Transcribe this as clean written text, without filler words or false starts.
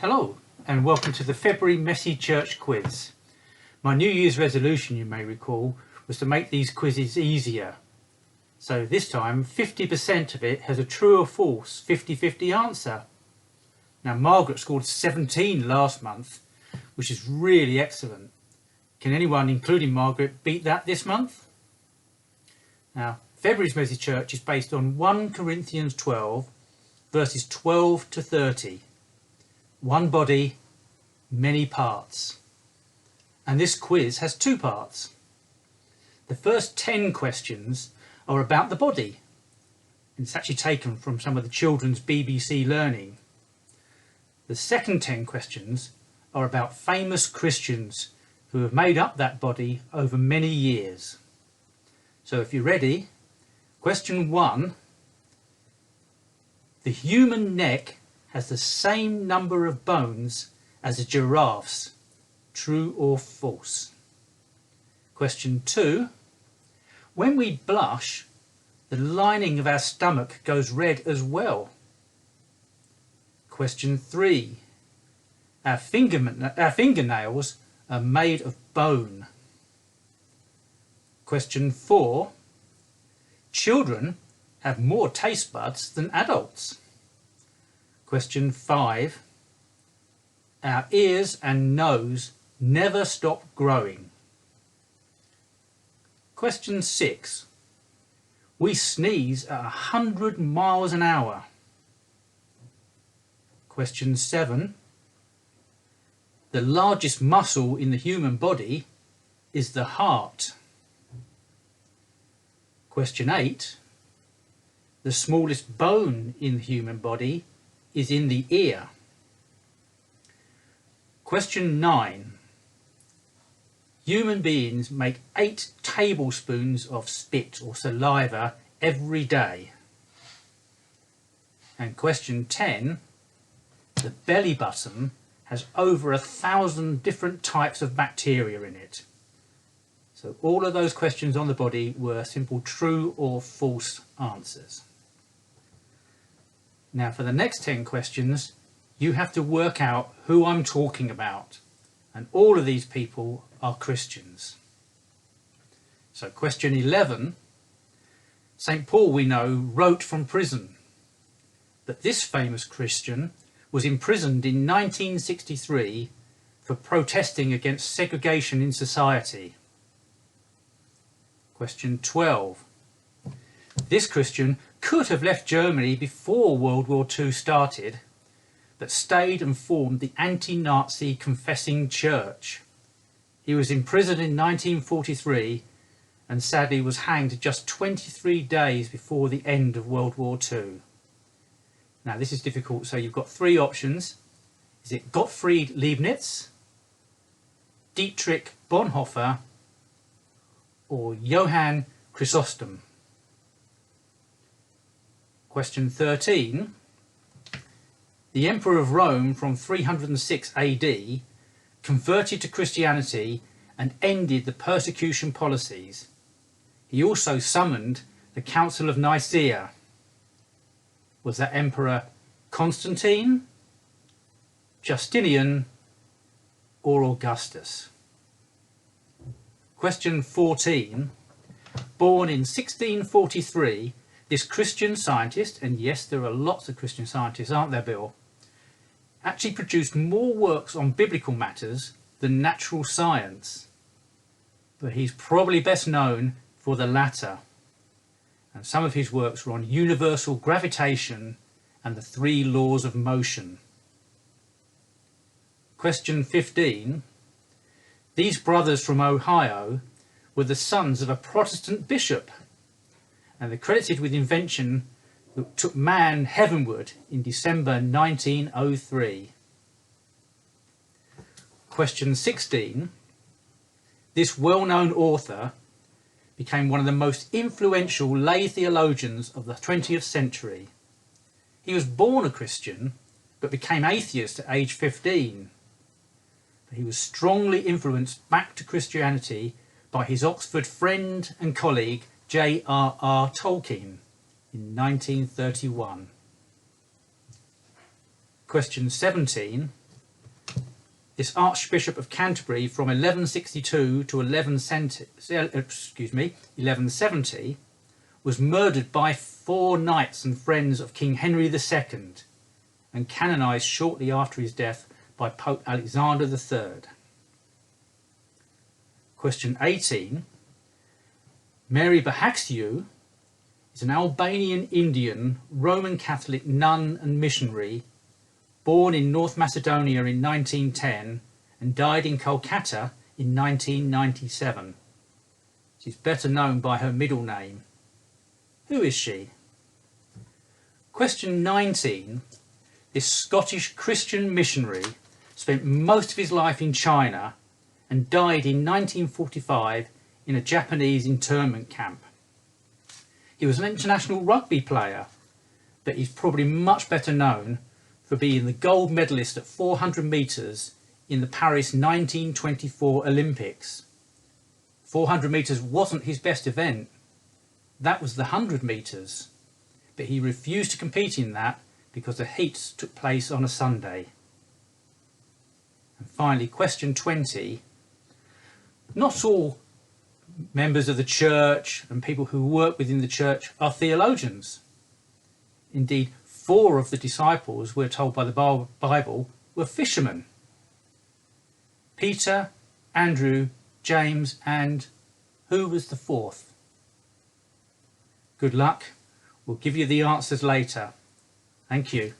Hello and welcome to the February Messy Church quiz. My New Year's resolution, you may recall, was to make these quizzes easier. So this time 50% of it has a true or false 50-50 answer. Now Margaret scored 17 last month, which is really excellent. Can anyone, including Margaret, beat that this month? Now February's Messy Church is based on 1 Corinthians 12 verses 12 to 30. One body, many parts. And this quiz has two parts. The first 10 questions are about the body. It's actually taken from some of the children's BBC learning. The second 10 questions are about famous Christians who have made up that body over many years. So if you're ready, question 1. The human neck has the same number of bones as a giraffe's. True or false? Question 2. When we blush, the lining of our stomach goes red as well. Question 3. Our fingernails are made of bone. Question 4. Children have more taste buds than adults. Question 5. Our ears and nose never stop growing. Question 6. We sneeze at 100 miles an hour. Question 7. The largest muscle in the human body is the heart. Question 8. The smallest bone in the human body is in the ear. Question 9. Human beings make 8 tablespoons of spit or saliva every day. And question 10. The belly button has over 1,000 different types of bacteria in it. So all of those questions on the body were simple true or false answers. Now for the next 10 questions, you have to work out who I'm talking about. And all of these people are Christians. So question 11. St. Paul, we know, wrote from prison. But this famous Christian was imprisoned in 1963 for protesting against segregation in society. Question 12. This Christian could have left Germany before World War II started, but stayed and formed the anti-Nazi Confessing Church. He was imprisoned in 1943 and sadly was hanged just 23 days before the end of World War II. Now this is difficult, so you've got 3 options. Is it Gottfried Leibniz, Dietrich Bonhoeffer, or Johann Chrysostom? Question 13. The Emperor of Rome from 306 AD converted to Christianity and ended the persecution policies. He also summoned the Council of Nicaea. Was that Emperor Constantine, Justinian, or Augustus? Question 14. Born in 1643, this Christian scientist, and yes, there are lots of Christian scientists, aren't there, Bill, actually produced more works on biblical matters than natural science. But he's probably best known for the latter. And some of his works were on universal gravitation and the 3 laws of motion. Question 15. These brothers from Ohio were the sons of a Protestant bishop, and they're credited with invention that took man heavenward in December 1903. Question 16. This well-known author became one of the most influential lay theologians of the 20th century. He was born a Christian but became atheist at age 15. But he was strongly influenced back to Christianity by his Oxford friend and colleague J.R.R. Tolkien in 1931. Question 17. this Archbishop of Canterbury from 1162 to 1170 was murdered by 4 knights and friends of King Henry II and canonised shortly after his death by Pope Alexander III. Question 18. Mary Bahaxiou is an Albanian Indian Roman Catholic nun and missionary born in North Macedonia in 1910 and died in Kolkata in 1997. She's better known by her middle name. Who is she? Question 19. This Scottish Christian missionary spent most of his life in China and died in 1945 in a Japanese internment camp. He was an international rugby player, but he's probably much better known for being the gold medalist at 400 metres in the Paris 1924 Olympics. 400 metres wasn't his best event. That was the 100 metres, but he refused to compete in that because the heats took place on a Sunday. And finally, question 20. Not all members of the church and people who work within the church are theologians. Indeed, 4 of the disciples, we're told by the Bible, were fishermen. Peter, Andrew, James, and who was the 4th? Good luck. We'll give you the answers later. Thank you.